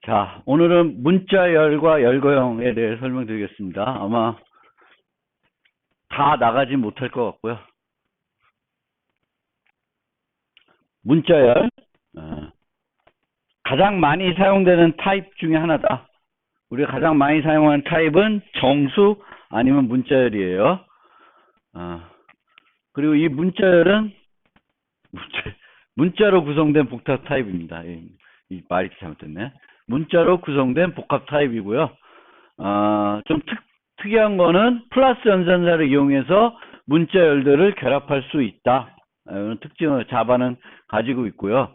자, 오늘은 문자열과 열거형에 대해 설명드리겠습니다. 아마 다 나가지 못할 것 같고요. 문자열, 가장 많이 사용되는 타입 중에 하나다. 우리가 가장 많이 사용하는 타입은 정수 아니면 문자열이에요. 그리고 이 문자열은 문자로 구성된 복합 타입입니다. 이 말이 잘못됐네. 문자로 구성된 복합 타입이고요. 좀 특이한 거는 플러스 연산자를 이용해서 문자열들을 결합할 수 있다. 이런 특징을 자바는 가지고 있고요.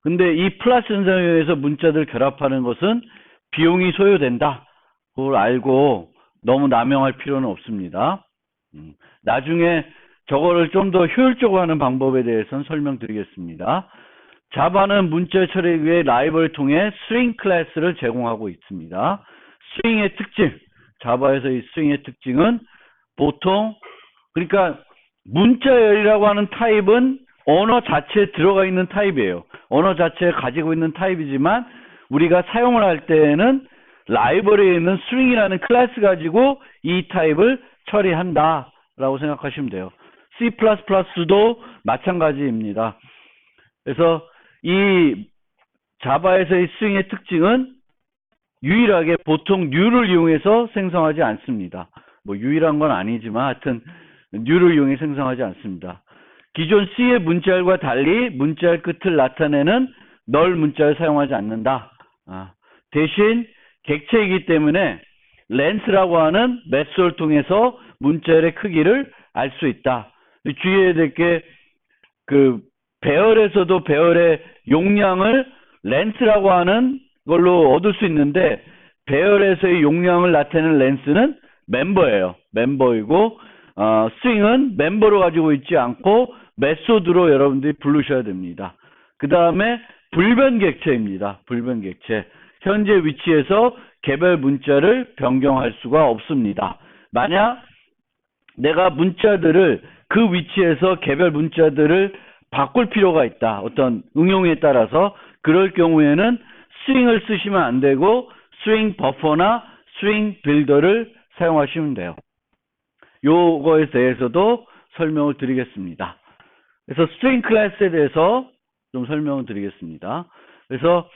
근데 이 플러스 연산을 이용해서 문자들 결합하는 것은 비용이 소요된다. 그걸 알고 너무 남용할 필요는 없습니다. 나중에 저거를 좀 더 효율적으로 하는 방법에 대해서는 설명드리겠습니다. 자바는 문자 처리 위해 라이벌을 통해 스트링 클래스를 제공하고 있습니다. 스트링의 특징, 자바에서 이 스트링의 특징은 보통, 그러니까 문자열이라고 하는 타입은 언어 자체에 들어가 있는 타입이에요. 언어 자체에 가지고 있는 타입이지만 우리가 사용을 할 때에는 라이벌에 있는 스트링이라는 클래스 가지고 이 타입을 처리한다라고 생각하시면 돼요. C++도 마찬가지입니다. 그래서 이 자바에서의 스트링의 특징은 유일하게 보통 뉴를 이용해서 생성하지 않습니다. 뭐 유일한 건 아니지만 하여튼 뉴를 이용해 생성하지 않습니다. 기존 C의 문자열과 달리 문자열 끝을 나타내는 널 문자를 사용하지 않는다. 대신 객체이기 때문에 렌스라고 하는 메소드를 통해서 문자열의 크기를 알 수 있다. 주의해야 될 게 배열에서도 배열의 용량을 렌스라고 하는 걸로 얻을 수 있는데 배열에서의 용량을 나타내는 렌스는 멤버예요. 멤버이고 스트링은 멤버로 가지고 있지 않고 메소드로 여러분들이 부르셔야 됩니다. 그 다음에 불변객체입니다. 불변객체. 현재 위치에서 개별 문자를 변경할 수가 없습니다. 만약 내가 문자들을 그 위치에서 개별 문자들을 바꿀 필요가 있다. 어떤 응용에 따라서 그럴 경우에는 스트링을 쓰시면 안 되고 스트링 버퍼나 스트링 빌더를 사용하시면 돼요. 요거에 대해서도 설명을 드리겠습니다. 그래서 스트링 클래스에 대해서 좀 설명을 드리겠습니다. 그래서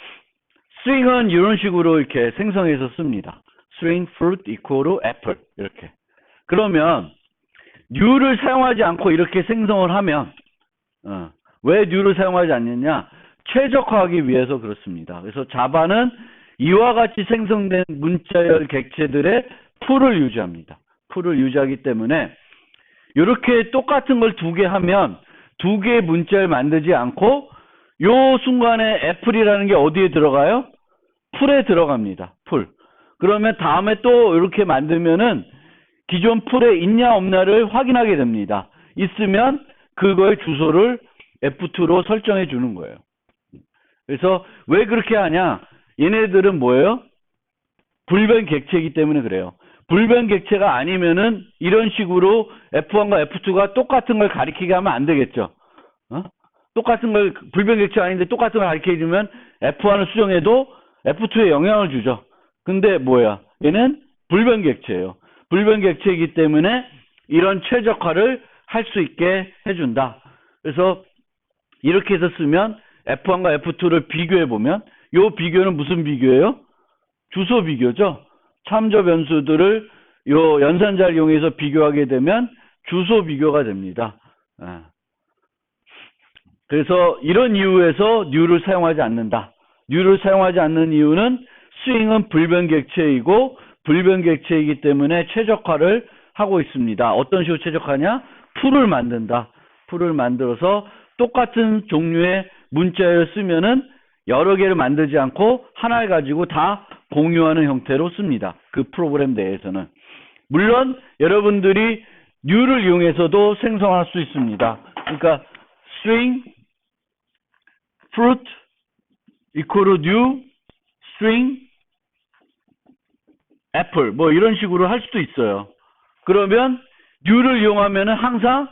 스트링은 이런 식으로 이렇게 생성해서 씁니다. string fruit equal apple 이렇게. 그러면 new를 사용하지 않고 이렇게 생성을 하면 왜 new를 사용하지 않느냐? 최적화하기 위해서 그렇습니다. 그래서 자바는 이와 같이 생성된 문자열 객체들의 풀을 유지합니다. 풀을 유지하기 때문에 이렇게 똑같은 걸 두 개 하면 두 개의 문자를 만들지 않고 요 순간에 애플이라는 게 어디에 들어가요? 풀에 들어갑니다. 풀. 그러면 다음에 또 이렇게 만들면은 기존 풀에 있냐 없냐를 확인하게 됩니다. 있으면 그거의 주소를 F2로 설정해 주는 거예요. 그래서 왜 그렇게 하냐? 얘네들은 뭐예요? 불변 객체이기 때문에 그래요. 불변 객체가 아니면은 이런 식으로 F1과 F2가 똑같은 걸 가리키게 하면 안 되겠죠. 똑같은 걸 불변 객체가 아닌데 똑같은 걸 가리켜 주면 F1을 수정해도 F2에 영향을 주죠. 근데 뭐야? 얘는 불변 객체예요. 불변 객체이기 때문에 이런 최적화를 할 수 있게 해준다. 그래서 이렇게 해서 쓰면 F1과 F2를 비교해보면 이 비교는 무슨 비교예요? 주소 비교죠. 참조 변수들을 요 연산자를 이용해서 비교하게 되면 주소 비교가 됩니다. 그래서 이런 이유에서 new를 사용하지 않는다. new를 사용하지 않는 이유는 string은 불변 객체이고 불변 객체이기 때문에 최적화를 하고 있습니다. 어떤 식으로 최적화냐? 풀을 만든다. 풀을 만들어서 똑같은 종류의 문자를 쓰면은 여러 개를 만들지 않고 하나를 가지고 다 공유하는 형태로 씁니다. 그 프로그램 내에서는. 물론 여러분들이 new를 이용해서도 생성할 수 있습니다. 그러니까 string fruit equal new string apple 뭐 이런 식으로 할 수도 있어요. 그러면 new를 이용하면은 항상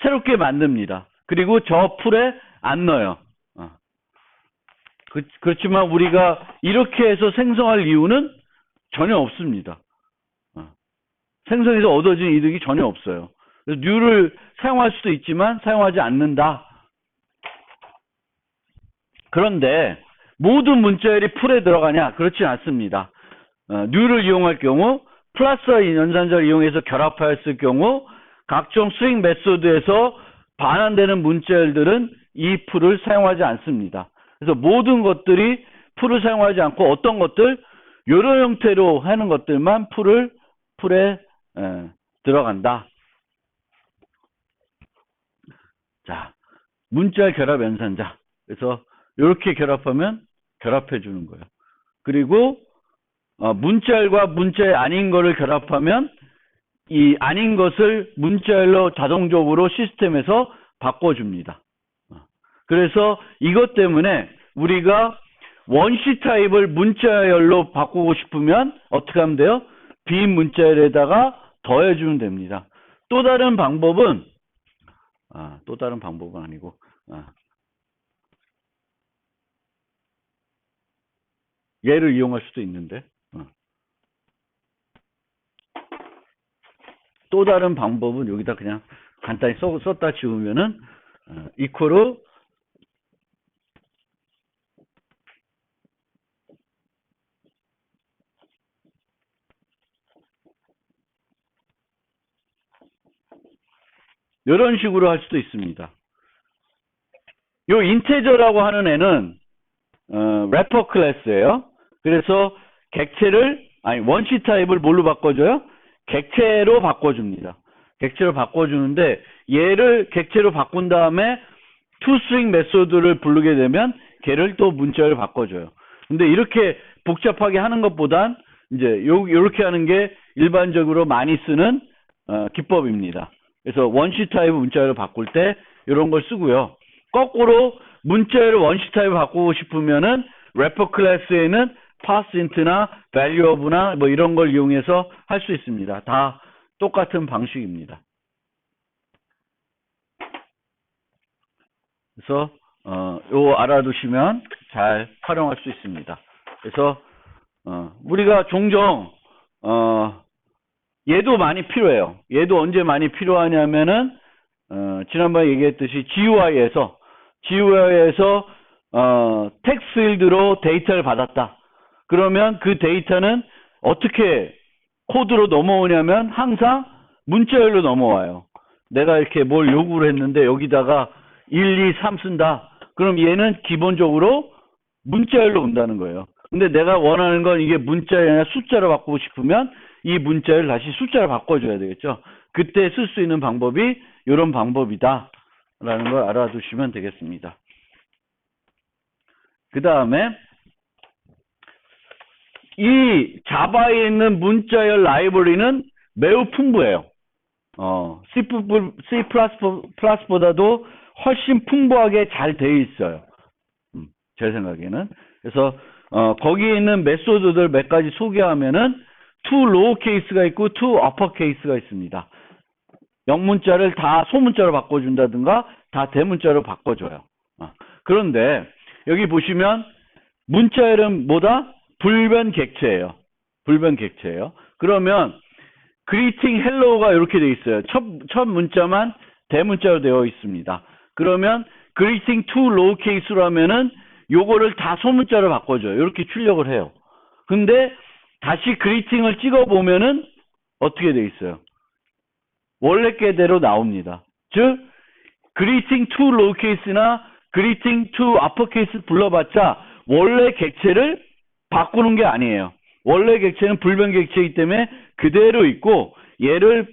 새롭게 만듭니다. 그리고 저 풀에 안 넣어요. 그렇지만 우리가 이렇게 해서 생성할 이유는 전혀 없습니다. 생성해서 얻어진 이득이 전혀 없어요. 그래서 new를 사용할 수도 있지만 사용하지 않는다. 그런데 모든 문자열이 풀에 들어가냐? 그렇지 않습니다. new를 이용할 경우 플러스 연산자를 이용해서 결합하였을 경우 각종 스윙 메소드에서 반환되는 문자열들은 이 풀을 사용하지 않습니다. 그래서 모든 것들이 풀을 사용하지 않고 어떤 것들 이런 형태로 하는 것들만 풀에 들어간다. 자, 문자열 결합 연산자. 그래서 이렇게 결합하면 결합해 주는 거예요. 그리고 문자열과 문자열 아닌 거를 결합하면 이 아닌 것을 문자열로 자동적으로 시스템에서 바꿔줍니다. 그래서 이것 때문에 우리가 원시 타입을 문자열로 바꾸고 싶으면 어떻게 하면 돼요? 비문자열에다가 더해주면 됩니다. 또 다른 방법은 아니고 얘를 이용할 수도 있는데 또 다른 방법은 여기다 그냥 간단히 썼다 지우면은 이퀄로 이런 식으로 할 수도 있습니다. 요 인테저라고 하는 애는 래퍼 클래스예요. 그래서 원시 타입을 뭘로 바꿔줘요? 객체로 바꿔줍니다. 객체로 바꿔주는데 얘를 객체로 바꾼 다음에 투스윙 메소드를 부르게 되면 걔를 또 문자열로 바꿔줘요. 근데 이렇게 복잡하게 하는 것보단 이제 요렇게 하는 게 일반적으로 많이 쓰는 기법입니다. 그래서 원시 타입 문자열로 바꿀 때 이런 걸 쓰고요. 거꾸로 문자열을 원시 타입 바꾸고 싶으면은 래퍼 클래스에는 파스인트나 밸류어브나 뭐 이런 걸 이용해서 할 수 있습니다. 다 똑같은 방식입니다. 그래서 요 알아두시면 잘 활용할 수 있습니다. 그래서 우리가 종종 얘도 많이 필요해요. 얘도 언제 많이 필요하냐면은 지난번에 얘기했듯이 GUI에서 텍스트 필드로 데이터를 받았다. 그러면 그 데이터는 어떻게 코드로 넘어오냐면 항상 문자열로 넘어와요. 내가 이렇게 뭘 요구를 했는데 여기다가 1, 2, 3 쓴다. 그럼 얘는 기본적으로 문자열로 온다는 거예요. 근데 내가 원하는 건 이게 문자열이 아니라 숫자로 바꾸고 싶으면 이 문자열을 다시 숫자로 바꿔줘야 되겠죠. 그때 쓸 수 있는 방법이 이런 방법이다. 라는 걸 알아두시면 되겠습니다. 그 다음에 이 자바에 있는 문자열 라이브러리는 매우 풍부해요. C++보다도 훨씬 풍부하게 잘 되어 있어요. 제 생각에는. 그래서 거기에 있는 메소드들 몇 가지 소개하면은 to lowercase가 있고 to uppercase가 있습니다. 영문자를 다 소문자로 바꿔준다든가 다 대문자로 바꿔줘요. 그런데 여기 보시면 문자열은 뭐다? 불변 객체예요. 불변 객체예요. 그러면 greeting hello가 이렇게 되어 있어요. 첫 문자만 대문자로 되어 있습니다. 그러면 greeting to lowercase로 하면은 요거를 다 소문자로 바꿔줘요. 이렇게 출력을 해요. 근데 다시 greeting을 찍어보면은 어떻게 되어 있어요? 원래 께대로 나옵니다. 즉 greeting to lowercase나 greeting to uppercase 불러봤자 원래 객체를 바꾸는 게 아니에요. 원래 객체는 불변 객체이기 때문에 그대로 있고 얘를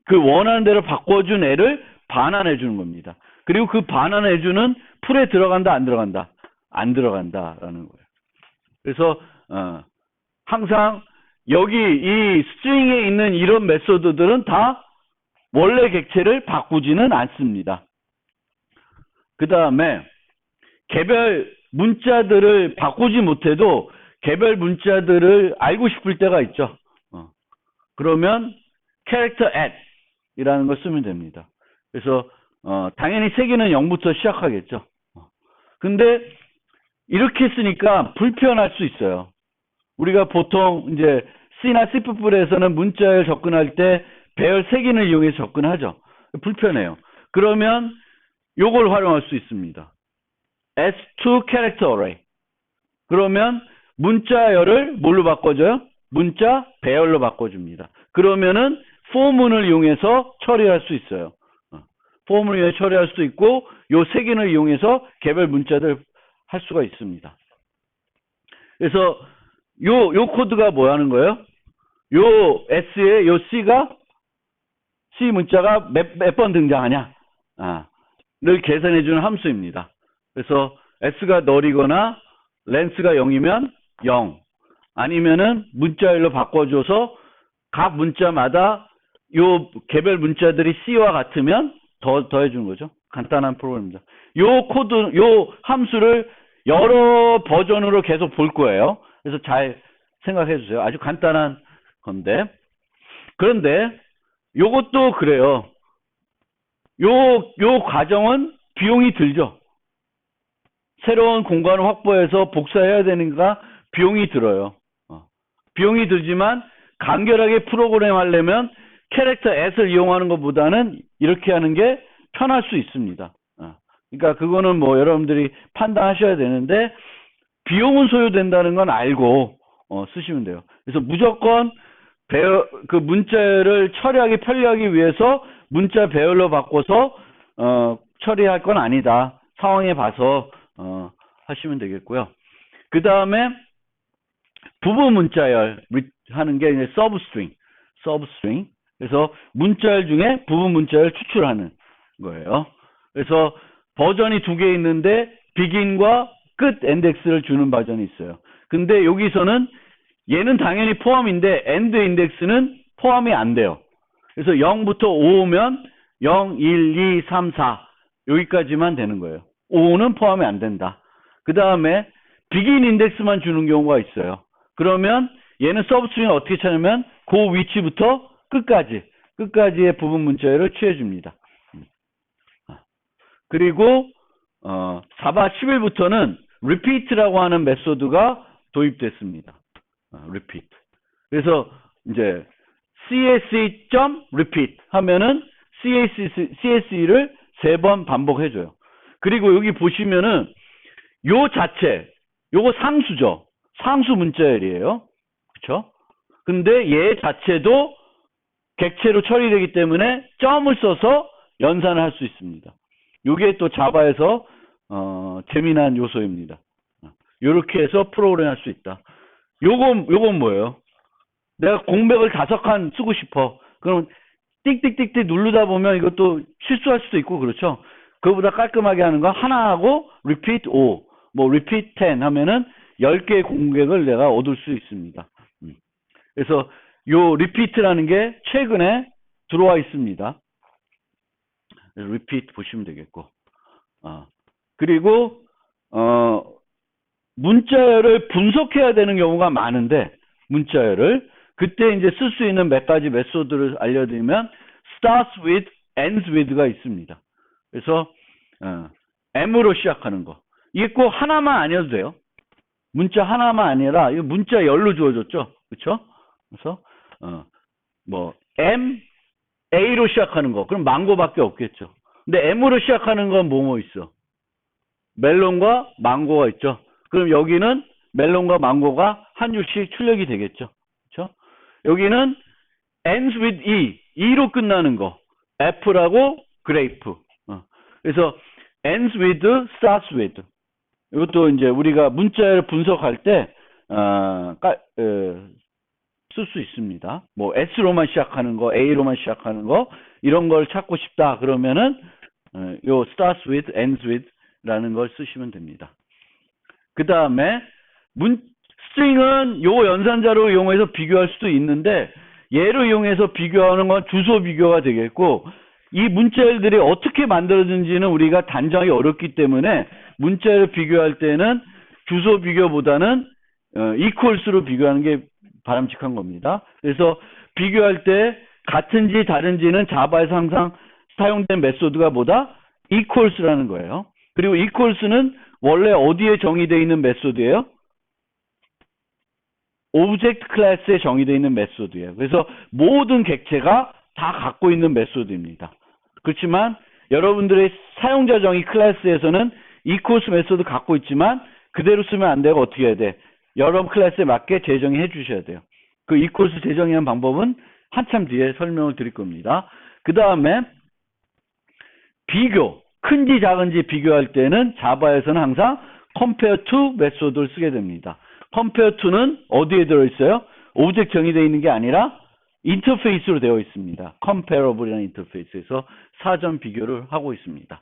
그 원하는 대로 바꿔준 애를 반환해 주는 겁니다. 그리고 그 반환해 주는 풀에 들어간다 안 들어간다? 안 들어간다라는 거예요. 그래서 항상 여기 이 스트링에 있는 이런 메소드들은 다 원래 객체를 바꾸지는 않습니다. 그 다음에 개별 문자들을 바꾸지 못해도 개별 문자들을 알고 싶을 때가 있죠. 그러면 character add 이라는 걸 쓰면 됩니다. 그래서 당연히 세기는 0부터 시작하겠죠. 근데 이렇게 쓰니까 불편할 수 있어요. 우리가 보통 이제 C나 C++에서는 문자열 접근할 때 배열 색인을 이용해서 접근하죠. 불편해요. 그러면 요걸 활용할 수 있습니다. S2 character array. 그러면 문자열을 뭘로 바꿔줘요? 문자 배열로 바꿔줍니다. 그러면은 포문을 이용해서 처리할 수 있어요. 포문을 이용해서 처리할 수 있고 요 색인을 이용해서 개별 문자들 할 수가 있습니다. 그래서 요 코드가 뭐 하는 거예요? 요 S에 요 C가 C 문자가 몇 번 등장하냐? 를 계산해 주는 함수입니다. 그래서 S가 널이거나 렌스가 0이면 0 아니면은 문자열로 바꿔줘서 각 문자마다 요 개별 문자들이 C와 같으면 더해 주는 거죠. 간단한 프로그램입니다. 요 코드, 요 함수를 여러 버전으로 계속 볼 거예요. 그래서 잘 생각해 주세요. 아주 간단한 건데. 그런데 요것도 그래요. 요 과정은 비용이 들죠. 새로운 공간을 확보해서 복사해야 되니까 비용이 들어요. 비용이 들지만 간결하게 프로그램 하려면 캐릭터 S를 이용하는 것보다는 이렇게 하는 게 편할 수 있습니다. 그러니까 그거는 뭐 여러분들이 판단하셔야 되는데 비용은 소요된다는 건 알고 쓰시면 돼요. 그래서 무조건 그 문자를 처리하기 편리하기 위해서 문자 배열로 바꿔서 처리할 건 아니다. 상황에 봐서 하시면 되겠고요. 그 다음에 부분 문자열 하는 게 이제 서브스트링. 그래서 문자열 중에 부분 문자열 추출하는 거예요. 그래서 버전이 두 개 있는데 비긴과 끝 인덱스를 주는 버전이 있어요. 근데 여기서는 얘는 당연히 포함인데 엔드 인덱스는 포함이 안 돼요. 그래서 0부터 5 오면 0, 1, 2, 3, 4 여기까지만 되는 거예요. 5는 포함이 안 된다. 그 다음에 비긴 인덱스만 주는 경우가 있어요. 그러면 얘는 서브스트링을 어떻게 찾냐면 그 위치부터 끝까지의 부분 문자열을 취해줍니다. 그리고 4바 11부터는 repeat라고 하는 메소드가 도입됐습니다. repeat. 그래서 이제 CSE.repeat 하면은 CSE를 3번 반복해줘요. 그리고 여기 보시면은 요 자체, 요거 상수죠. 상수 문자열이에요. 그쵸? 근데 얘 자체도 객체로 처리되기 때문에 점을 써서 연산을 할 수 있습니다. 요게 또 자바에서 재미난 요소입니다. 요렇게 해서 프로그램 할 수 있다. 요건 뭐예요? 내가 공백을 5칸 쓰고 싶어. 그럼 띡띡띡띡 누르다 보면 이것도 실수할 수도 있고 그렇죠. 그거보다 깔끔하게 하는 거 하나 하고 repeat 5, 뭐 repeat 10 하면은 10개의 공백을 내가 얻을 수 있습니다. 그래서 요 repeat라는 게 최근에 들어와 있습니다. repeat 보시면 되겠고. 그리고 문자열을 분석해야 되는 경우가 많은데 문자열을 그때 이제 쓸 수 있는 몇 가지 메소드를 알려드리면 starts with, ends with가 있습니다. 그래서 M으로 시작하는 거. 이게 꼭 하나만 아니어도 돼요. 문자 하나만 아니라 이거 문자열로 주어졌죠. 그렇죠? 그래서 뭐 M, A로 시작하는 거. 그럼 망고밖에 없겠죠. 근데 M으로 시작하는 건 뭐 있어? 멜론과 망고가 있죠. 그럼 여기는 멜론과 망고가 한 줄씩 출력이 되겠죠. 그렇죠? 여기는 ends with E, E로 끝나는 거. 애플하고 그레이프. 그래서 ends with, starts with. 이것도 이제 우리가 문자를 분석할 때 쓸 수 있습니다. 뭐 S로만 시작하는 거, A로만 시작하는 거 이런 걸 찾고 싶다 그러면은 요 starts with, ends with 라는 걸 쓰시면 됩니다. 그 다음에 스트링은 요 연산자로 이용해서 비교할 수도 있는데 얘로 이용해서 비교하는 건 주소 비교가 되겠고 이 문자열들이 어떻게 만들어진지는 우리가 단정하기 어렵기 때문에 문자열을 비교할 때는 주소 비교보다는 equals로 비교하는 게 바람직한 겁니다. 그래서 비교할 때 같은지 다른지는 자바에서 항상 사용된 메소드가 뭐다? equals라는 거예요. 그리고 equals는 원래 어디에 정의되어 있는 메소드예요? 오브젝트 클래스에 정의되어 있는 메소드예요. 그래서 모든 객체가 다 갖고 있는 메소드입니다. 그렇지만 여러분들의 사용자 정의 클래스에서는 equals 메소드 갖고 있지만 그대로 쓰면 안 되고 어떻게 해야 돼? 여러 클래스에 맞게 재정의해 주셔야 돼요. 그 equals 재정의한 방법은 한참 뒤에 설명을 드릴 겁니다. 그 다음에 비교, 큰지 작은지 비교할 때는 자바에서는 항상 compare to 메소드를 쓰게 됩니다. compare to는 어디에 들어있어요? 오브젝트 정의되어 있는 게 아니라 인터페이스로 되어 있습니다. comparable이라는 인터페이스에서 사전 비교를 하고 있습니다.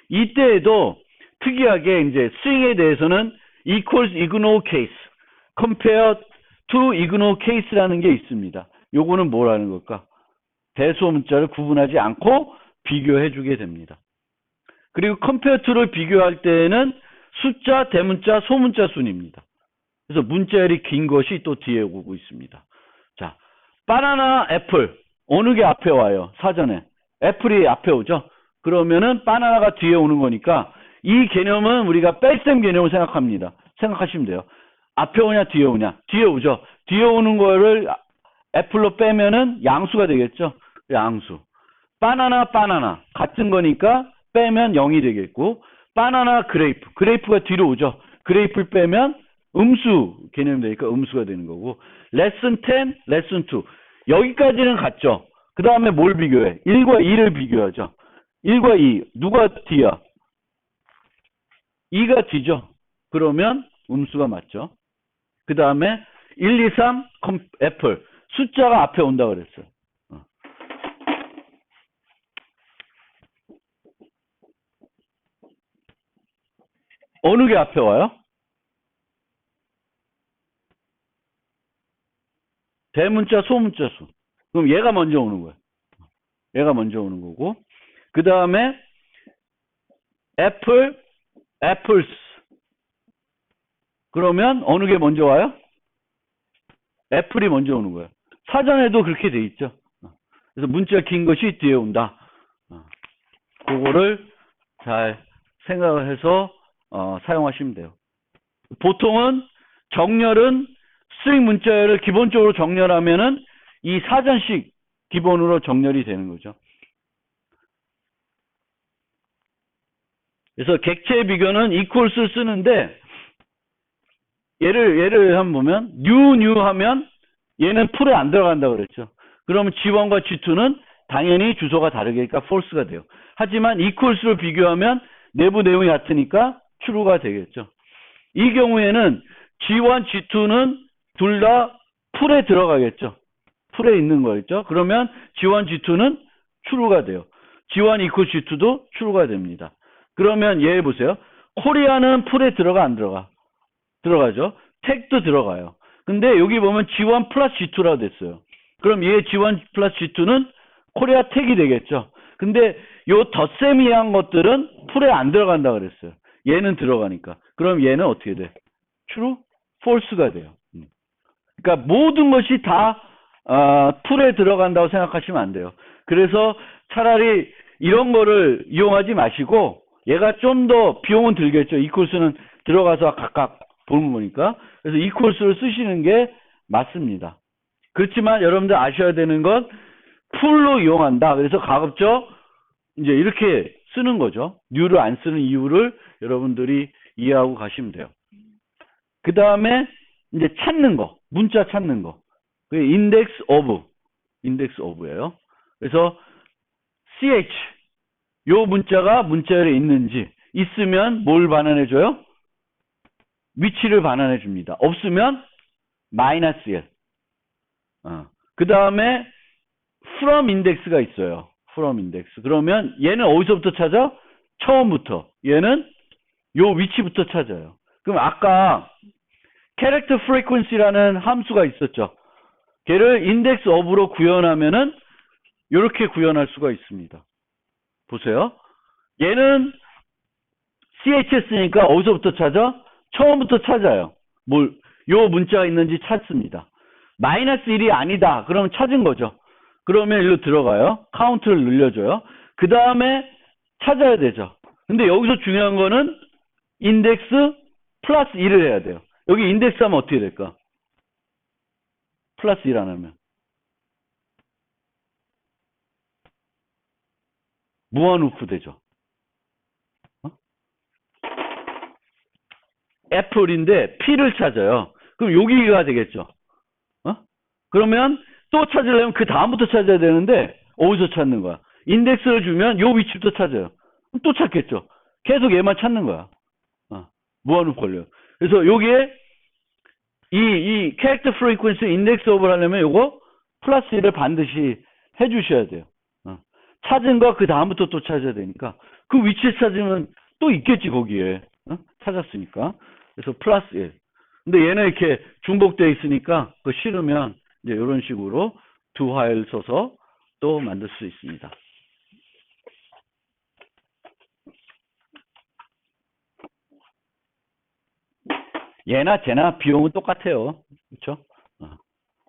이때에도 특이하게 이제 string에 대해서는 equals ignore case, compare to ignore case라는 게 있습니다. 요거는 뭐라는 걸까? 대소 문자를 구분하지 않고 비교해 주게 됩니다. 그리고 compare to를 비교할 때에는 숫자, 대문자, 소문자 순입니다. 그래서 문자열이 긴 것이 또 뒤에 오고 있습니다. 자, 바나나, 애플 어느 게 앞에 와요? 사전에 애플이 앞에 오죠. 그러면은 바나나가 뒤에 오는 거니까 이 개념은 우리가 뺄셈 개념을 생각합니다. 생각하시면 돼요. 앞에 오냐 뒤에 오냐? 뒤에 오죠. 뒤에 오는 거를 애플로 빼면은 양수가 되겠죠. 양수. 바나나 같은 거니까 빼면 0이 되겠고, 바나나 그레이프가 뒤로 오죠. 그레이프를 빼면 음수 개념이 되니까 음수가 되는 거고, 레슨 10, 레슨 2 여기까지는 같죠. 그 다음에 뭘 비교해? 1과 2를 비교하죠. 1과 2 누가 D야? 2가 D죠. 그러면 음수가 맞죠. 그 다음에 1, 2, 3 애플 숫자가 앞에 온다 그랬어요. 어느 게 앞에 와요? 대문자, 소문자 수. 그럼 얘가 먼저 오는 거예요. 얘가 먼저 오는 거고. 그 다음에 애플스. 그러면 어느 게 먼저 와요? 애플이 먼저 오는 거예요. 사전에도 그렇게 돼 있죠. 그래서 문자 긴 것이 뒤에 온다. 그거를 잘 생각을 해서 사용하시면 돼요. 보통은 정렬은 스트링 문자열을 기본적으로 정렬하면은 이 사전식 기본으로 정렬이 되는 거죠. 그래서 객체 비교는 equals를 쓰는데 얘를 한번 보면 new 하면 얘는 풀에 안 들어간다 그랬죠. 그러면 G1과 G2는 당연히 주소가 다르니까 false가 돼요. 하지만 equals로 비교하면 내부 내용이 같으니까 true가 되겠죠. 이 경우에는 G1, G2는 둘 다 풀에 들어가겠죠. 풀에 있는 거겠죠. 그러면 G1, G2는 true가 돼요. G1 equals G2도 true가 됩니다. 그러면 얘 보세요. 코리아는 풀에 들어가 안 들어가? 들어가죠. 택도 들어가요. 근데 여기 보면 G1 플러스 G2라고 됐어요. 그럼 얘 G1 플러스 G2는 코리아 택이 되겠죠. 근데 요 덧셈이한 것들은 풀에 안 들어간다 그랬어요. 얘는 들어가니까. 그럼 얘는 어떻게 돼? true? false가 돼요. 그러니까 모든 것이 다 풀에 들어간다고 생각하시면 안 돼요. 그래서 차라리 이런 거를 이용하지 마시고 얘가 좀 더 비용은 들겠죠. equals는 들어가서 각각 보는 거니까. 그래서 equals를 쓰시는 게 맞습니다. 그렇지만 여러분들 아셔야 되는 건 풀로 이용한다. 그래서 가급적 이제 이렇게 쓰는 거죠. new를 안 쓰는 이유를 여러분들이 이해하고 가시면 돼요. 그 다음에 이제 찾는 거, 문자 찾는 거. 그 index of예요. 그래서 ch 요 문자가 문자열에 있는지 있으면 뭘 반환해줘요? 위치를 반환해 줍니다. 없으면 -1. 그 다음에 from index가 있어요. from index. 그러면 얘는 어디서부터 찾아? 처음부터. 얘는 요 위치부터 찾아요. 그럼 아까 character frequency라는 함수가 있었죠. 걔를 index of로 구현하면은 이렇게 구현할 수가 있습니다. 보세요. 얘는 CHS니까 어디서부터 찾아? 처음부터 찾아요. 요 문자가 있는지 찾습니다. -1이 아니다. 그러면 찾은 거죠. 그러면 일로 들어가요. 카운트를 늘려줘요. 그 다음에 찾아야 되죠. 근데 여기서 중요한 거는 인덱스 플러스 1을 해야 돼요. 여기 인덱스 하면 어떻게 될까? 플러스 1 안 하면. 무한 루프 되죠. 어? 애플인데 P를 찾아요. 그럼 여기가 되겠죠. 어? 그러면 또 찾으려면 그 다음부터 찾아야 되는데 어디서 찾는 거야? 인덱스를 주면 요 위치부터 찾아요. 그럼 또 찾겠죠. 계속 얘만 찾는 거야. 무한 루프 걸려요. 그래서 여기에 이 캐릭터 프리퀀시 인덱스 오버를 하려면 요거 플러스 1을 반드시 해주셔야 돼요. 찾은 거 그 다음부터 또 찾아야 되니까 그 위치에 찾으면 또 있겠지 거기에. 찾았으니까. 그래서 플러스 1. 근데 얘는 이렇게 중복되어 있으니까 그 싫으면 이제 이런 식으로 do while 써서 또 만들 수 있습니다. 얘나 쟤나 비용은 똑같아요. 그렇죠?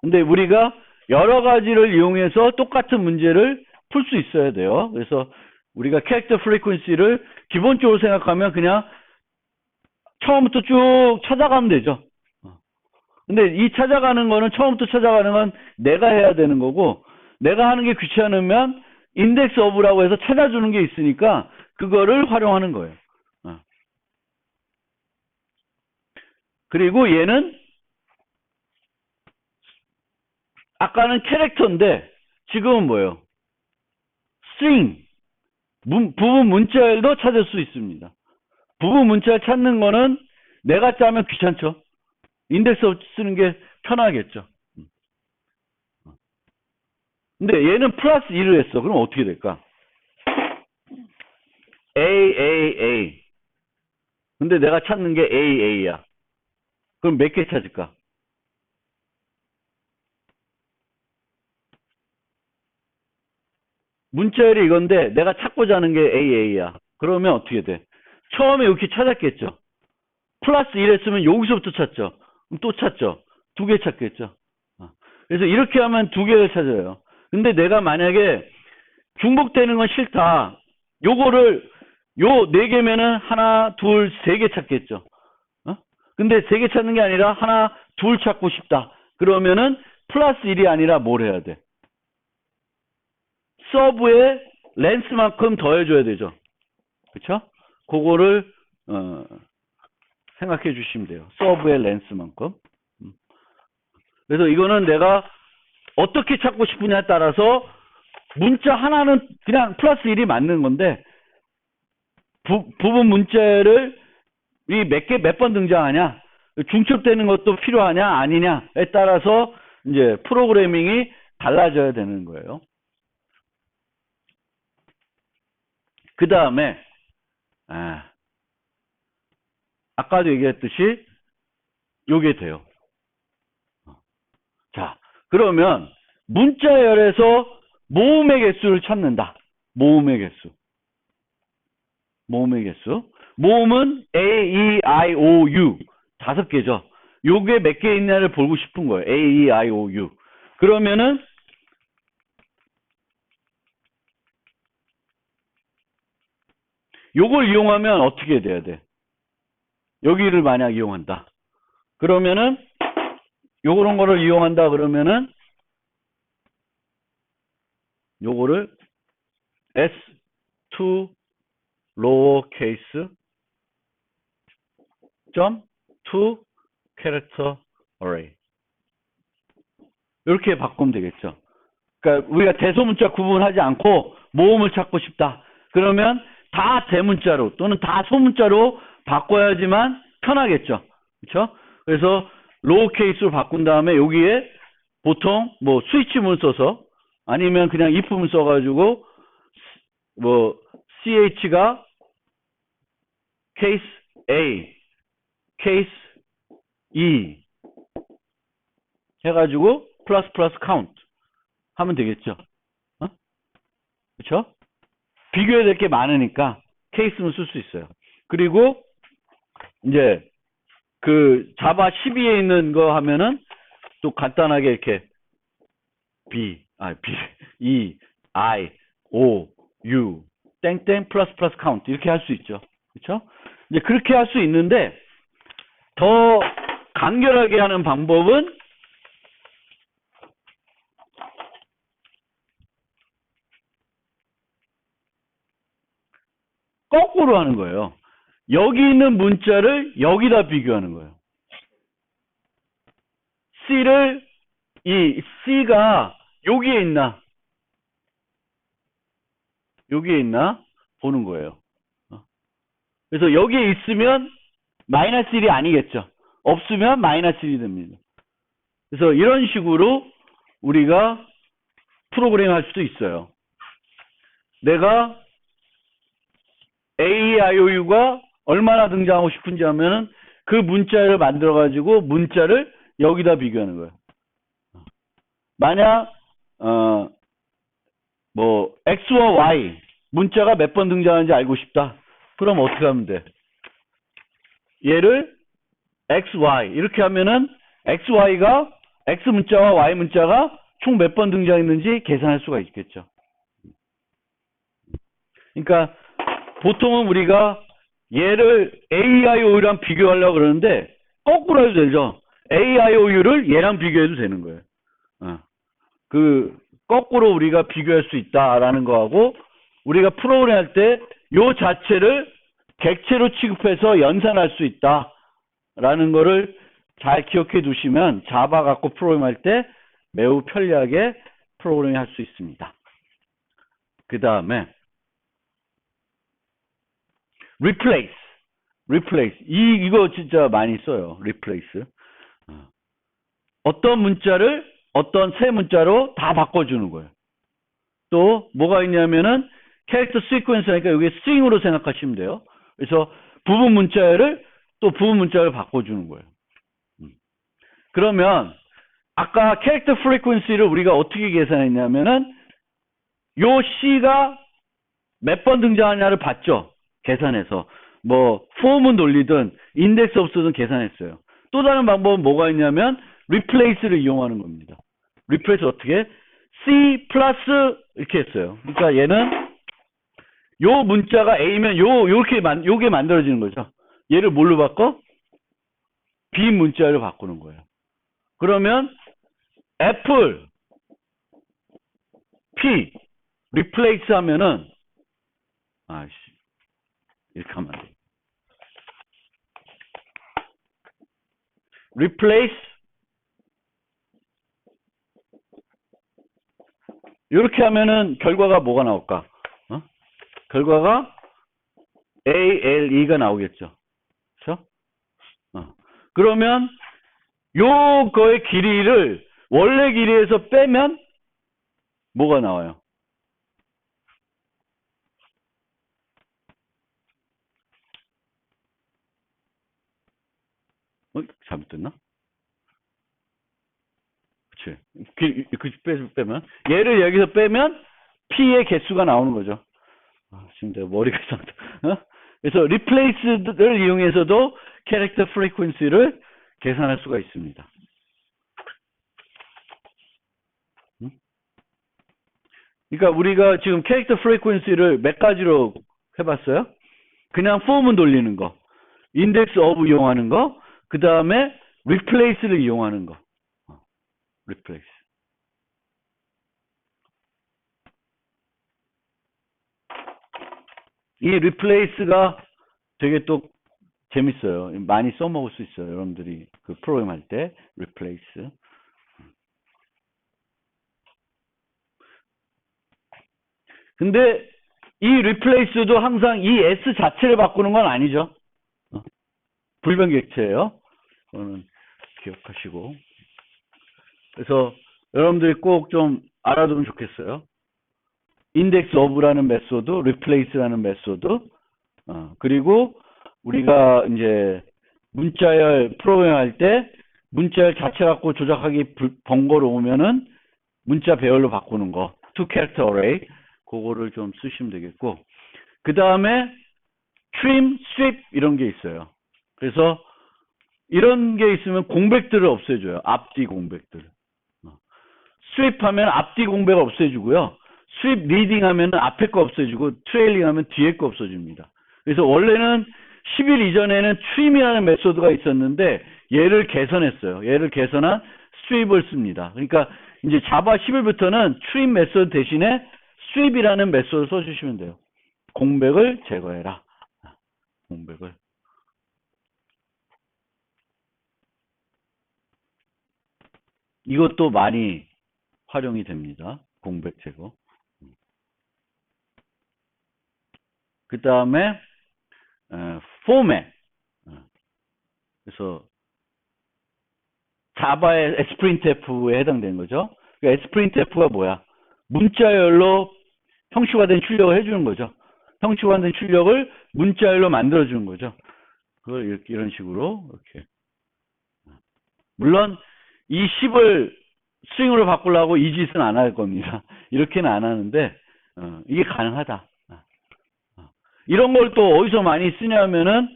근데 우리가 여러 가지를 이용해서 똑같은 문제를 풀 수 있어야 돼요. 그래서 우리가 캐릭터 프리퀀시를 기본적으로 생각하면 그냥 처음부터 쭉 찾아가면 되죠. 근데 이 찾아가는 거는 처음부터 찾아가는 건 내가 해야 되는 거고 내가 하는 게 귀찮으면 인덱스 오브라고 해서 찾아주는 게 있으니까 그거를 활용하는 거예요. 그리고 얘는 아까는 캐릭터인데 지금은 뭐예요? string 부분 문자열도 찾을 수 있습니다. 부분 문자열 찾는 거는 내가 짜면 귀찮죠. 인덱스 쓰는 게 편하겠죠. 근데 얘는 플러스 1을 했어. 그럼 어떻게 될까? A. 근데 내가 찾는 게 A야. 그럼 몇 개 찾을까? 문자열이 이건데 내가 찾고자 하는 게 A야. 그러면 어떻게 돼? 처음에 이렇게 찾았겠죠. 플러스 1 했으면 여기서부터 찾죠. 그럼 또 찾죠. 두 개 찾겠죠. 그래서 이렇게 하면 두 개를 찾아요. 근데 내가 만약에 중복되는 건 싫다. 요거를 요 네 개면은 하나, 둘, 세 개 찾겠죠. 근데 세 개 찾는 게 아니라 하나, 둘 찾고 싶다. 그러면은 플러스 1이 아니라 뭘 해야 돼? 서브에 렌스만큼 더해줘야 되죠. 그쵸? 그거를 생각해 주시면 돼요. 서브의 렌스만큼. 그래서 이거는 내가 어떻게 찾고 싶으냐에 따라서 문자 하나는 그냥 플러스 1이 맞는 건데 부분 문자를 몇 번 등장하냐, 중첩되는 것도 필요하냐 아니냐에 따라서 이제 프로그래밍이 달라져야 되는 거예요. 그 다음에 아까도 얘기했듯이 요게 돼요. 자, 그러면 문자열에서 모음의 개수를 찾는다. 모음의 개수. 모음은 A, E, I, O, U 5개죠. 요게 몇 개 있냐를 보고 싶은 거예요. A, E, I, O, U. 그러면은 요걸 이용하면 어떻게 돼야 돼? 여기를 만약 이용한다. 그러면은 요런 거를 이용한다 그러면은 요거를 S2 lowercase 점 to character array 이렇게 바꾸면 되겠죠. 그러니까 우리가 대소문자 구분하지 않고 모음을 찾고 싶다. 그러면 다 대문자로 또는 다 소문자로 바꿔야지만 편하겠죠. 그렇죠? 그래서 로우케이스로 바꾼 다음에 여기에 보통 뭐 스위치문 써서 아니면 그냥 if문 써가지고 뭐 ch가 케이스 A, 케이스 E 해가지고 플러스 카운트 하면 되겠죠. 그렇죠? 비교해야 될 게 많으니까 케이스는 쓸 수 있어요. 그리고 이제 그 자바 12에 있는 거 하면은 또 간단하게 이렇게 B, E, I, O, U 땡땡 플러스 카운트 이렇게 할 수 있죠. 그렇죠? 이제 그렇게 할 수 있는데 더 간결하게 하는 방법은 거꾸로 하는 거예요. 여기 있는 문자를 여기다 비교하는 거예요. 이 C가 여기에 있나? 여기에 있나? 보는 거예요. 그래서 여기에 있으면 마이너스 1이 아니겠죠. 없으면 마이너스 1이 됩니다. 그래서 이런 식으로 우리가 프로그램 할 수도 있어요. 내가 A, I, O, U가 얼마나 등장하고 싶은지 하면은 그 문자를 만들어가지고 문자를 여기다 비교하는 거예요. 만약, X와 Y, 문자가 몇 번 등장하는지 알고 싶다. 그럼 어떻게 하면 돼? 얘를 X, Y, 이렇게 하면은 X, Y가, X 문자와 Y 문자가 총 몇 번 등장했는지 계산할 수가 있겠죠. 그러니까, 보통은 우리가 얘를 AIOU랑 비교하려고 그러는데 거꾸로 해도 되죠. AIOU를 얘랑 비교해도 되는 거예요. 거꾸로 우리가 비교할 수 있다라는 거하고 우리가 프로그램 할 때 요 자체를 객체로 취급해서 연산할 수 있다라는 거를 잘 기억해 두시면 자바 갖고 프로그램 할 때 매우 편리하게 프로그램 할 수 있습니다. 그 다음에 replace. 이거 진짜 많이 써요. replace. 어떤 문자를 어떤 새 문자로 다 바꿔주는 거예요. 또 뭐가 있냐면은 캐릭터 시퀀스니까 여기 string으로 생각하시면 돼요. 그래서 부분 문자를 또 부분 문자를 바꿔주는 거예요. 그러면 아까 캐릭터 프리퀀시를 우리가 어떻게 계산했냐면은 요 C가 몇 번 등장하냐를 봤죠. 계산해서. 폼은 돌리든 인덱스 없어든 계산했어요. 또 다른 방법은 뭐가 있냐면 replace를 이용하는 겁니다. replace 어떻게? C 플러스 이렇게 했어요. 그러니까 얘는 요 문자가 A면 요게 만들어지는 거죠. 얘를 뭘로 바꿔? B 문자를 바꾸는 거예요. 그러면 애플 P replace 하면은 이렇게 하면 안 돼. replace 이렇게 하면은 결과가 뭐가 나올까? 결과가 ALE가 나오겠죠. 그렇죠? 그러면 요거의 길이를 원래 길이에서 빼면 뭐가 나와요? 잘못됐나? 그치. 빼면 얘를 여기서 빼면 P의 개수가 나오는 거죠. 지금 내가 머리가 이상하다. 그래서 replace를 이용해서도 캐릭터 프리퀀시를 계산할 수가 있습니다. 그러니까 우리가 지금 캐릭터 프리퀀시를 몇 가지로 해봤어요? 그냥 폼은 돌리는 거, 인덱스 오브 이용하는 거, 그 다음에 replace를 이용하는 거. replace. 이 replace가 되게 또 재밌어요. 많이 써먹을 수 있어요. 여러분들이 그 프로그램 할 때 replace. 근데 이 replace도 항상 이 S 자체를 바꾸는 건 아니죠. 불변객체예요. 그거는 기억하시고. 그래서 여러분들이 꼭 좀 알아두면 좋겠어요. 인덱스 오브라는 메소드, replace라는 메소드, 그리고 우리가 이제 문자열 프로그램 할 때 문자열 자체 갖고 조작하기 번거로우면은 문자 배열로 바꾸는 거, two character array, 그거를 좀 쓰시면 되겠고, 그 다음에 trim, sweep 이런 게 있어요. 그래서 이런 게 있으면 공백들을 없애줘요. 앞뒤 공백들. sweep 하면 앞뒤 공백 없애주고요. sweep leading 하면 앞에 거 없애주고 트레일링 하면 뒤에 거 없어집니다. 그래서 원래는 10일 이전에는 트림이라는 메소드가 있었는데 얘를 개선했어요. 얘를 개선한 스윕을 씁니다. 그러니까 이제 자바 11부터는 트림 메소드 대신에 스윕이라는 메소드를 써주시면 돼요. 공백을 제거해라. 공백을. 이것도 많이 활용이 됩니다. 공백 제거. 그 다음에 포맷. 그래서 자바의 Sprintf에 해당되는 거죠. 그러니까 Sprintf가 뭐야? 문자열로 형식화된 출력을 해주는 거죠. 형식화된 출력을 문자열로 만들어주는 거죠. 그걸 이렇게 이런 식으로 이렇게. 물론 이 10을 스윙으로 바꾸려고 이 짓은 안 할 겁니다. 이렇게는 안 하는데 이게 가능하다. 이런 걸 또 어디서 많이 쓰냐면은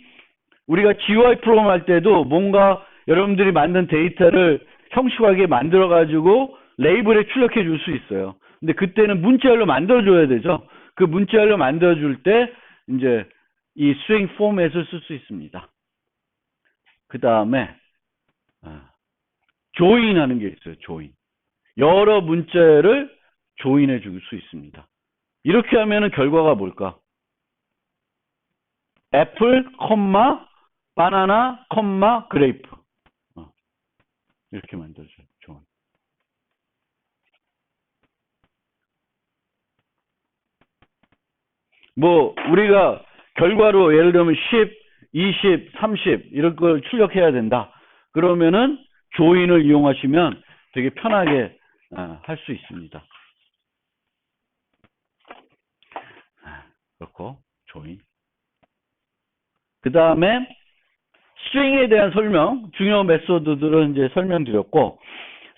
우리가 GUI 프로그램 할 때도 뭔가 여러분들이 만든 데이터를 형식화하게 만들어 가지고 레이블에 출력해 줄 수 있어요. 근데 그때는 문자열로 만들어 줘야 되죠. 그 문자열로 만들어 줄 때 이제 이 스윙 포맷을 쓸 수 있습니다. 그 다음에 조인 하는 게 있어요. 조인. 여러 문자열을 조인해 줄 수 있습니다. 이렇게 하면은 결과가 뭘까? 애플, 바나나, 그레이프. 이렇게 만들어줘요. 조인. 뭐 우리가 결과로 예를 들면 10, 20, 30 이런 걸 출력해야 된다. 그러면은 조인을 이용하시면 되게 편하게 할 수 있습니다. 그렇고 조인. 그 다음에 스트링에 대한 설명, 중요 메소드들은 이제 설명드렸고,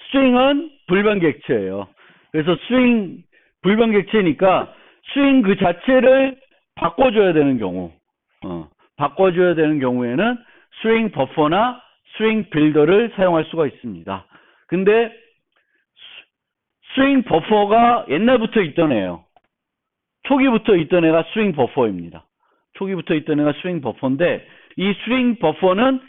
스트링은 불변객체예요. 그래서 스트링 불변객체니까 스트링 그 자체를 바꿔줘야 되는 경우, 바꿔줘야 되는 경우에는 스트링 버퍼나 스트링 빌더를 사용할 수가 있습니다. 근데 스트링 버퍼가 옛날부터 있던 애예요. 초기부터 있던 애가 스트링 버퍼입니다. 초기부터 있던 애가 스트링 버퍼인데 이 스트링 버퍼는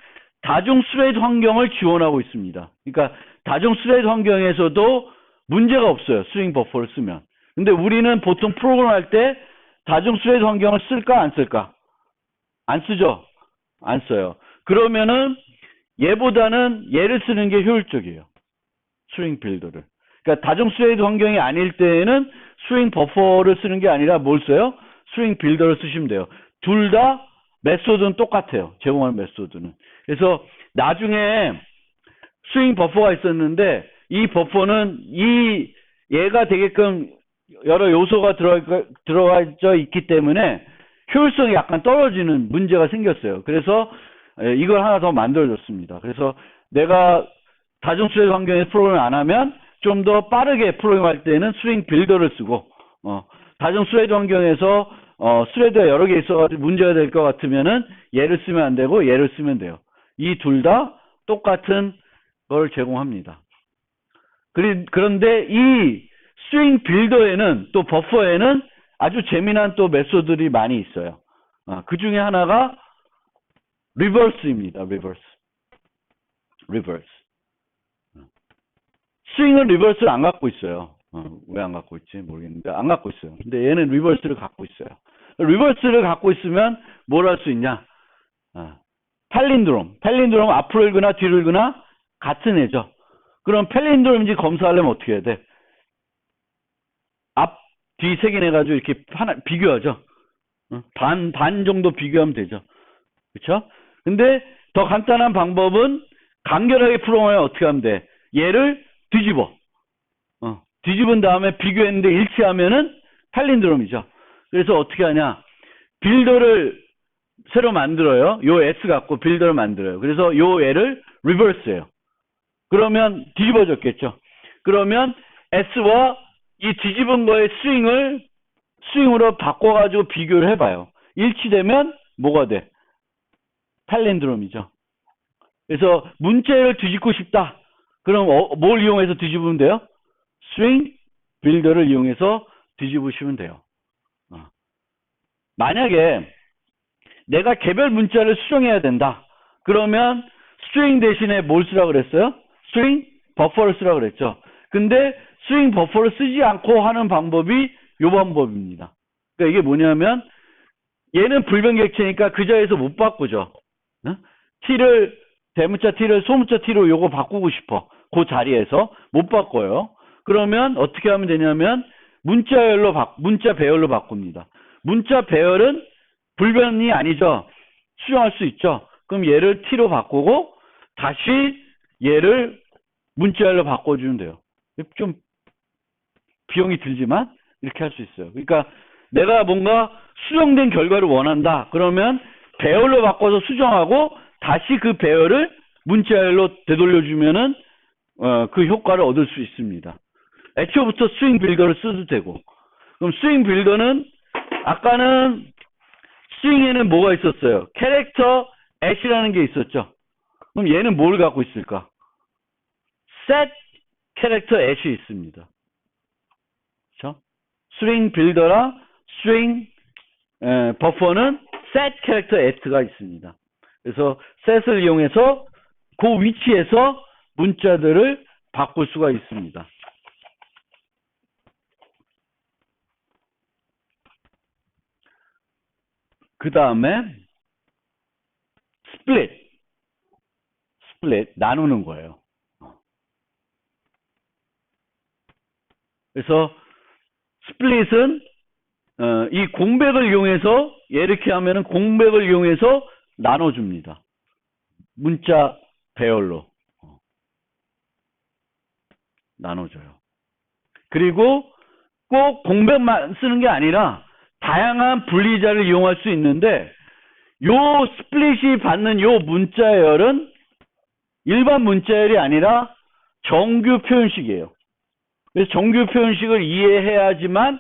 다중 스레드 환경을 지원하고 있습니다. 그러니까 다중 스레드 환경에서도 문제가 없어요. 스트링 버퍼를 쓰면. 근데 우리는 보통 프로그램 할 때 다중 스레드 환경을 쓸까 안 쓸까? 안 쓰죠. 안 써요. 그러면은 얘보다는 얘를 쓰는 게 효율적이에요. 스트링 빌더를. 그러니까 다중 스레드 환경이 아닐 때에는 스트링 버퍼를 쓰는 게 아니라 뭘 써요? 스트링 빌더를 쓰시면 돼요. 둘 다 메소드는 똑같아요. 제공하는 메소드는. 그래서 나중에 스트링 버퍼가 있었는데 이 버퍼는 얘가 되게끔 여러 요소가 들어가 있기 때문에 효율성이 약간 떨어지는 문제가 생겼어요. 그래서 이걸 하나 더 만들어줬습니다. 그래서 내가 다중 스레드 환경에서 프로그램을 안 하면 좀 더 빠르게 프로그램 할 때는 스트링 빌더를 쓰고 다중 스레드 환경에서 스레드가 여러 개 있어가지고 문제가 될 것 같으면은 얘를 쓰면 안 되고 얘를 쓰면 돼요. 이 둘 다 똑같은 걸 제공합니다. 그런데 이 스트링 빌더에는 또 버퍼에는 아주 재미난 또 메소드들이 많이 있어요. 그 중에 하나가 리버스입니다. 리버스. 스트링은 리버스를 안 갖고 있어요. 왜 안 갖고 있지 모르겠는데 안 갖고 있어요. 근데 얘는 리버스를 갖고 있어요. 리버스를 갖고 있으면 뭘 할 수 있냐? 팔린드롬 앞으로 읽거나 뒤로 읽거나 같은 애죠. 그럼 팔린드롬인지 검사하려면 어떻게 해야 돼? 앞, 뒤 세 개 내가지고 이렇게 하나 비교하죠. 반 정도 비교하면 되죠. 그렇죠? 근데 더 간단한 방법은 간결하게 풀어보면 어떻게 하면 돼? 얘를 뒤집어. 뒤집은 다음에 비교했는데 일치하면은 팔린드롬이죠. 그래서 어떻게 하냐? 빌더를 새로 만들어요. 요 S 갖고 빌더를 만들어요. 그래서 요 L을 리버스해요. 그러면 뒤집어졌겠죠. 그러면 S와 이 뒤집은 거의 스윙으로 바꿔가지고 비교를 해봐요. 일치되면 뭐가 돼? 팔린드롬이죠. 그래서 문자를 뒤집고 싶다. 그럼 뭘 이용해서 뒤집으면 돼요? 스트링 빌더를 이용해서 뒤집으시면 돼요. 만약에 내가 개별 문자를 수정해야 된다. 그러면 스트링 대신에 뭘 쓰라고 그랬어요? 스트링 버퍼를 쓰라고 그랬죠. 근데 스트링 버퍼를 쓰지 않고 하는 방법이 요 방법입니다. 그러니까 이게 뭐냐면 얘는 불변객체니까 그 자리에서 못 바꾸죠. 어? t를 대문자 t를 소문자 t로 요거 바꾸고 싶어. 그 자리에서 못 바꿔요. 그러면 어떻게 하면 되냐면 문자 배열로 바꿉니다. 문자 배열은 불변이 아니죠. 수정할 수 있죠. 그럼 얘를 t로 바꾸고 다시 얘를 문자열로 바꿔주면 돼요. 좀 비용이 들지만 이렇게 할 수 있어요. 그러니까 내가 뭔가 수정된 결과를 원한다. 그러면 배열로 바꿔서 수정하고 다시 그 배열을 문자열로 되돌려주면은 그 효과를 얻을 수 있습니다. 애초부터 스트링 빌더를 써도 되고. 그럼 스트링 빌더는 아까는 스트링에는 뭐가 있었어요? 캐릭터 at이라는 게 있었죠. 그럼 얘는 뭘 갖고 있을까? set 캐릭터 at이 있습니다. 그렇죠? 스트링 빌더랑 스트링 버퍼는 set 캐릭터 at가 있습니다. 그래서 set을 이용해서 그 위치에서 문자들을 바꿀 수가 있습니다. 그 다음에 split 나누는 거예요. 그래서 split은 이 공백을 이용해서 이렇게 하면은 공백을 이용해서 나눠줍니다. 문자 배열로 나눠줘요. 그리고 꼭 공백만 쓰는 게 아니라 다양한 분리자를 이용할 수 있는데 요 스플릿이 받는 요 문자열은 일반 문자열이 아니라 정규 표현식이에요. 그래서 정규 표현식을 이해해야지만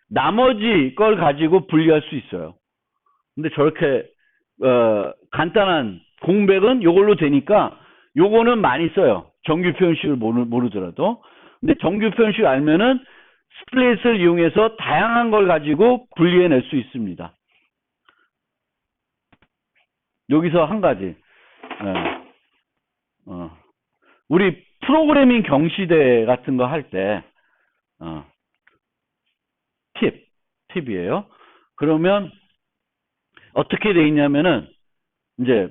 나머지 걸 가지고 분리할 수 있어요. 근데 저렇게 간단한 공백은 요걸로 되니까 요거는 많이 써요. 정규 표현식을 모르더라도. 근데 정규 표현식 알면은 스플릿을 이용해서 다양한 걸 가지고 분리해낼 수 있습니다. 여기서 한 가지. 우리 프로그래밍 경시대 같은 거 할 때, 팁이에요. 그러면 어떻게 돼 있냐면은, 이제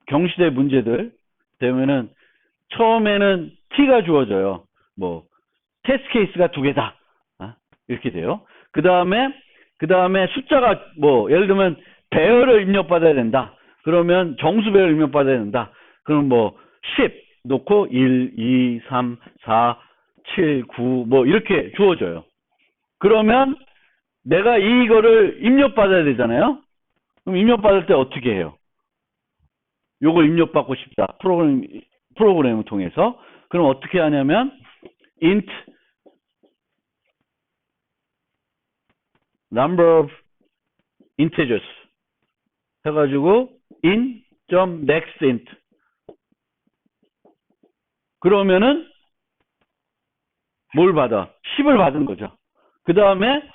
경시대 문제들 되면은 처음에는 t가 주어져요. 뭐, 테스트 케이스가 2개다. 이렇게 돼요. 그 다음에 숫자가 뭐, 예를 들면 배열을 입력받아야 된다. 그러면 정수 배열 입력받아야 된다. 그럼 뭐, 10 놓고 1, 2, 3, 4, 7, 9, 뭐, 이렇게 주어져요. 그러면 내가 이거를 입력받아야 되잖아요. 그럼 입력받을 때 어떻게 해요? 요걸 입력받고 싶다. 프로그램을 통해서. 그럼 어떻게 하냐면, int number of integers 해가지고 in.nextInt 그러면은 뭘 받아? 10을 받은 거죠. 그 다음에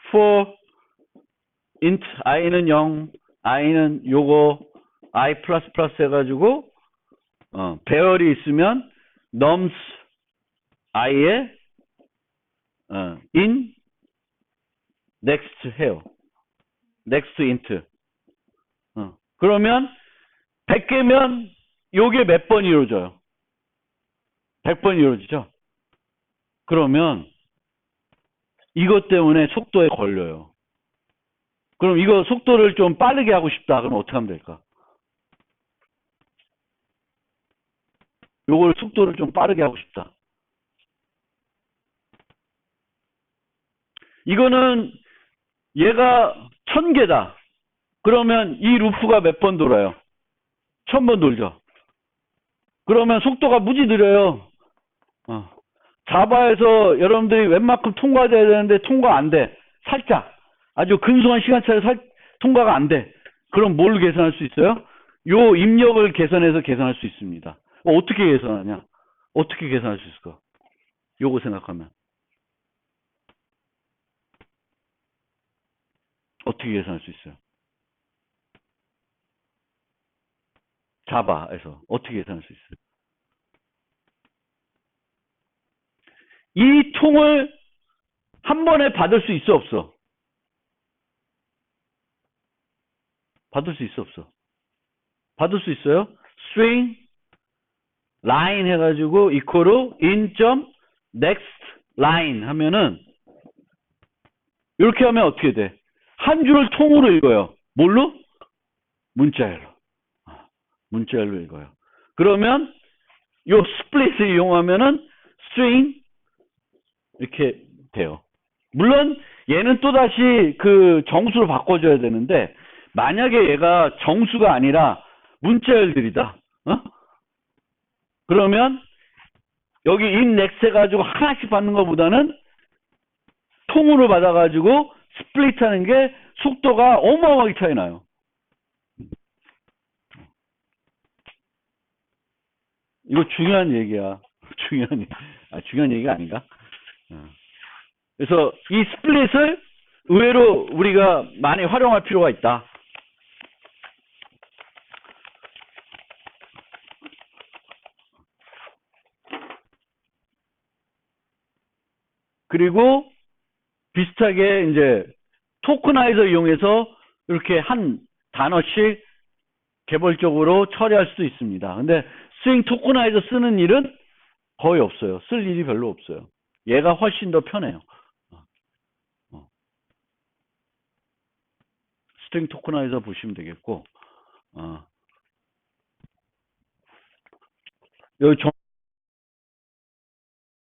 for int i는 0, i는 요거 i++ 해가지고 배열이 있으면 nums i에 in next 해요. next int. 그러면 100개면 요게 몇 번 이루어져요? 100번 이루어지죠? 그러면 이것 때문에 속도에 걸려요. 그럼 이거 속도를 좀 빠르게 하고 싶다. 그럼 어떻게 하면 될까? 요걸 속도를 좀 빠르게 하고 싶다. 이거는 얘가 1000개다. 그러면 이 루프가 몇 번 돌아요? 1000번 돌죠. 그러면 속도가 무지 느려요. 자바에서 여러분들이 웬만큼 통과돼야 되는데 통과 안 돼. 살짝. 아주 근소한 시간차에 통과가 안 돼. 그럼 뭘 계산할 수 있어요? 요 입력을 계산해서 계산할 수 있습니다. 어떻게 계산하냐? 어떻게 계산할 수 있을까? 요거 생각하면. 어떻게 계산할 수 있어요? 자바에서 어떻게 계산할 수 있어요? 이 통을 한 번에 받을 수 있어 없어? 받을 수 있어 없어? 받을 수 있어요? string line 해가지고 equal in next line 하면은 이렇게 하면 어떻게 돼? 한 줄을 통으로 읽어요. 뭘로? 문자열로. 문자열로 읽어요. 그러면 요 스플릿을 이용하면은 string 이렇게 돼요. 물론 얘는 또다시 그 정수로 바꿔줘야 되는데 만약에 얘가 정수가 아니라 문자열들이다. 어? 그러면 여기 innex 해가지고 하나씩 받는 것보다는 통으로 받아가지고 스플릿 하는 게 속도가 어마어마하게 차이 나요. 이거 중요한 얘기야. 중요한 얘기가 아닌가? 그래서 이 스플릿을 의외로 우리가 많이 활용할 필요가 있다. 그리고 비슷하게 이제 토크나이저 이용해서 이렇게 한 단어씩 개별적으로 처리할 수도 있습니다. 근데 스윙 토크나이저 쓰는 일은 거의 없어요. 쓸 일이 별로 없어요. 얘가 훨씬 더 편해요. 스트링 토크나이저 보시면 되겠고, 여기